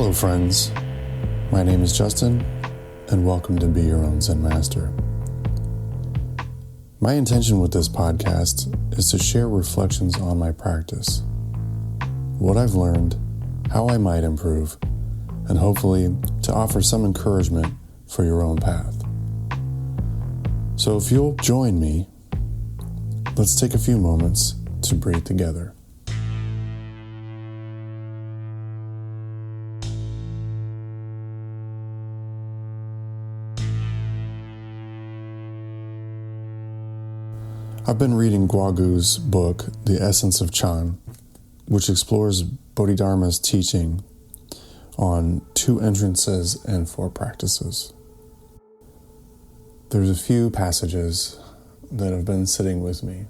Hello friends, my name is Justin, and welcome to Be Your Own Zen Master. My intention with this podcast is to share reflections on my practice, what I've learned, how I might improve, and hopefully to offer some encouragement for your own path. So if you'll join me, let's take a few moments to breathe together. I've been reading Guagu's book, The Essence of Chan, which explores Bodhidharma's teaching on 2 entrances and 4 practices. There's a few passages that have been sitting with me.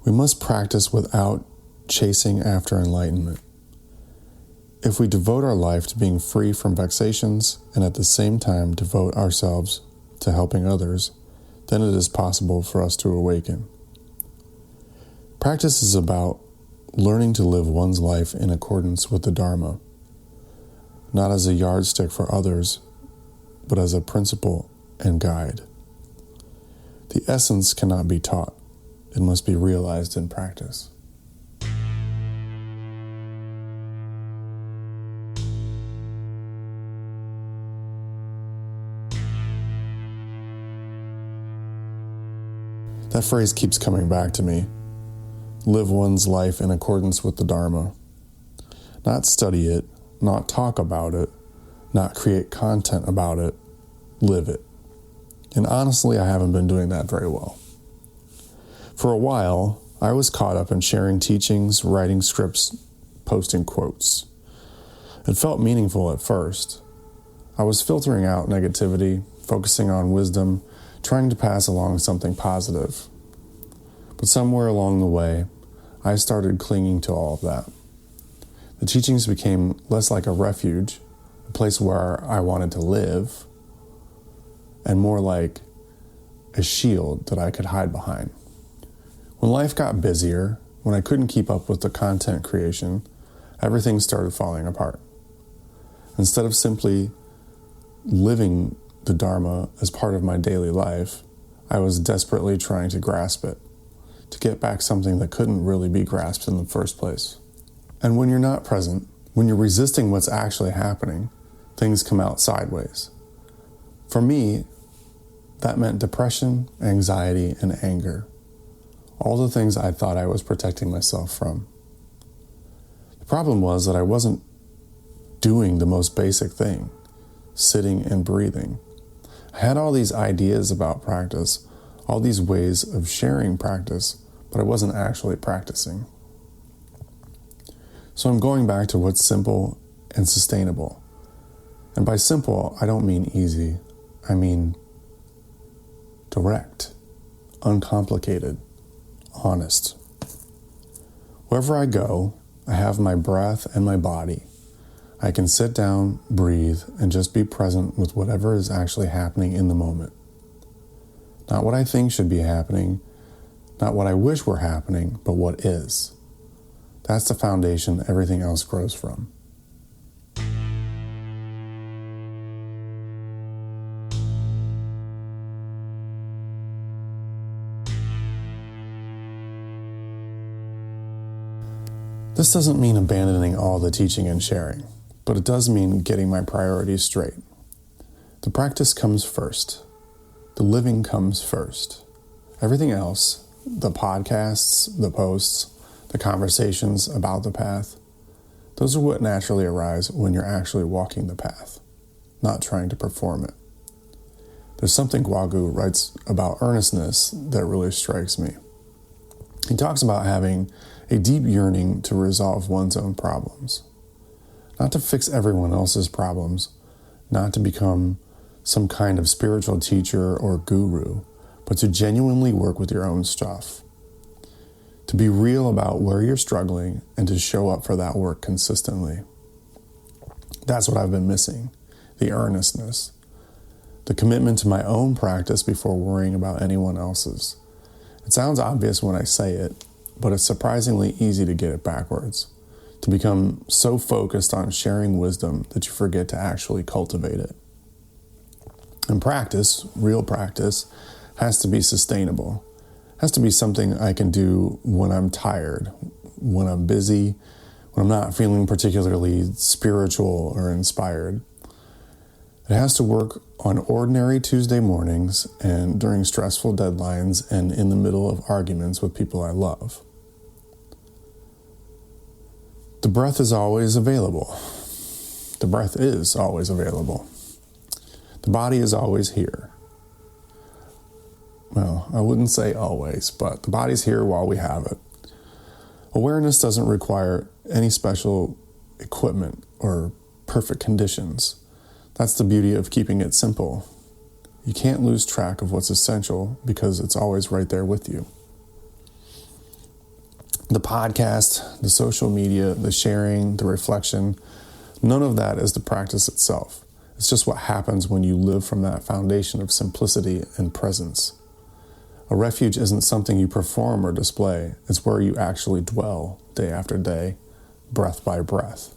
We must practice without chasing after enlightenment. If we devote our life to being free from vexations and at the same time devote ourselves to helping others, then it is possible for us to awaken. Practice is about learning to live one's life in accordance with the Dharma, not as a yardstick for others, but as a principle and guide. The essence cannot be taught. It must be realized in practice. That phrase keeps coming back to me. Live one's life in accordance with the Dharma. Not study it, not talk about it, not create content about it, live it. And honestly, I haven't been doing that very well. For a while, I was caught up in sharing teachings, writing scripts, posting quotes. It felt meaningful at first. I was filtering out negativity, focusing on wisdom, trying to pass along something positive. But somewhere along the way, I started clinging to all of that. The teachings became less like a refuge, a place where I wanted to live, and more like a shield that I could hide behind. When life got busier, when I couldn't keep up with the content creation, everything started falling apart. Instead of simply living the Dharma as part of my daily life, I was desperately trying to grasp it, to get back something that couldn't really be grasped in the first place. And when you're not present, when you're resisting what's actually happening, things come out sideways. For me, that meant depression, anxiety, and anger. All the things I thought I was protecting myself from. The problem was that I wasn't doing the most basic thing, sitting and breathing. I had all these ideas about practice, all these ways of sharing practice, but I wasn't actually practicing. So I'm going back to what's simple and sustainable. And by simple, I don't mean easy. I mean direct, uncomplicated, honest. Wherever I go, I have my breath and my body. I can sit down, breathe, and just be present with whatever is actually happening in the moment. Not what I think should be happening, not what I wish were happening, but what is. That's the foundation everything else grows from. This doesn't mean abandoning all the teaching and sharing, but it does mean getting my priorities straight. The practice comes first. The living comes first. Everything else, the podcasts, the posts, the conversations about the path, those are what naturally arise when you're actually walking the path, not trying to perform it. There's something Guagu writes about earnestness that really strikes me. He talks about having a deep yearning to resolve one's own problems, not to fix everyone else's problems, not to become some kind of spiritual teacher or guru, but to genuinely work with your own stuff. To be real about where you're struggling and to show up for that work consistently. That's what I've been missing, the earnestness, the commitment to my own practice before worrying about anyone else's. It sounds obvious when I say it, but it's surprisingly easy to get it backwards, to become so focused on sharing wisdom that you forget to actually cultivate it. And practice, real practice, has to be sustainable. It has to be something I can do when I'm tired, when I'm busy, when I'm not feeling particularly spiritual or inspired. It has to work on ordinary Tuesday mornings and during stressful deadlines and in the middle of arguments with people I love. The breath is always available. The breath is always available. The body is always here. Well, I wouldn't say always, but the body's here while we have it. Awareness doesn't require any special equipment or perfect conditions. That's the beauty of keeping it simple. You can't lose track of what's essential because it's always right there with you. The podcast, the social media, the sharing, the reflection, none of that is the practice itself. It's just what happens when you live from that foundation of simplicity and presence. A refuge isn't something you perform or display. It's where you actually dwell day after day, breath by breath.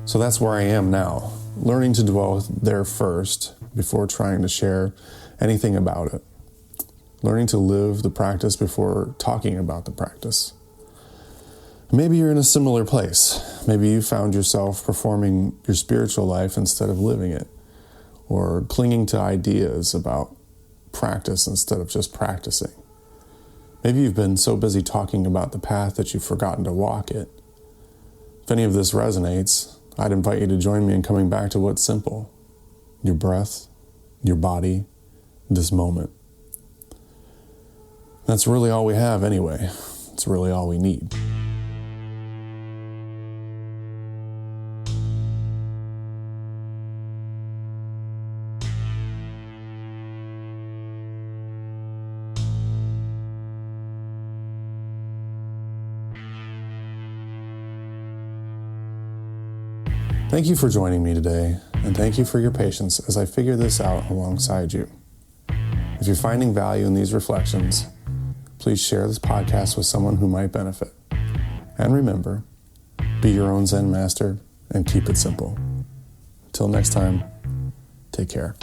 So that's where I am now, learning to dwell there first before trying to share anything about it. Learning to live the practice before talking about the practice. Maybe you're in a similar place. Maybe you found yourself performing your spiritual life instead of living it, or clinging to ideas about practice instead of just practicing. Maybe you've been so busy talking about the path that you've forgotten to walk it. If any of this resonates, I'd invite you to join me in coming back to what's simple: your breath, your body, this moment. That's really all we have anyway. It's really all we need. Thank you for joining me today, and thank you for your patience as I figure this out alongside you. If you're finding value in these reflections, please share this podcast with someone who might benefit. And remember, be your own Zen master and keep it simple. Until next time, take care.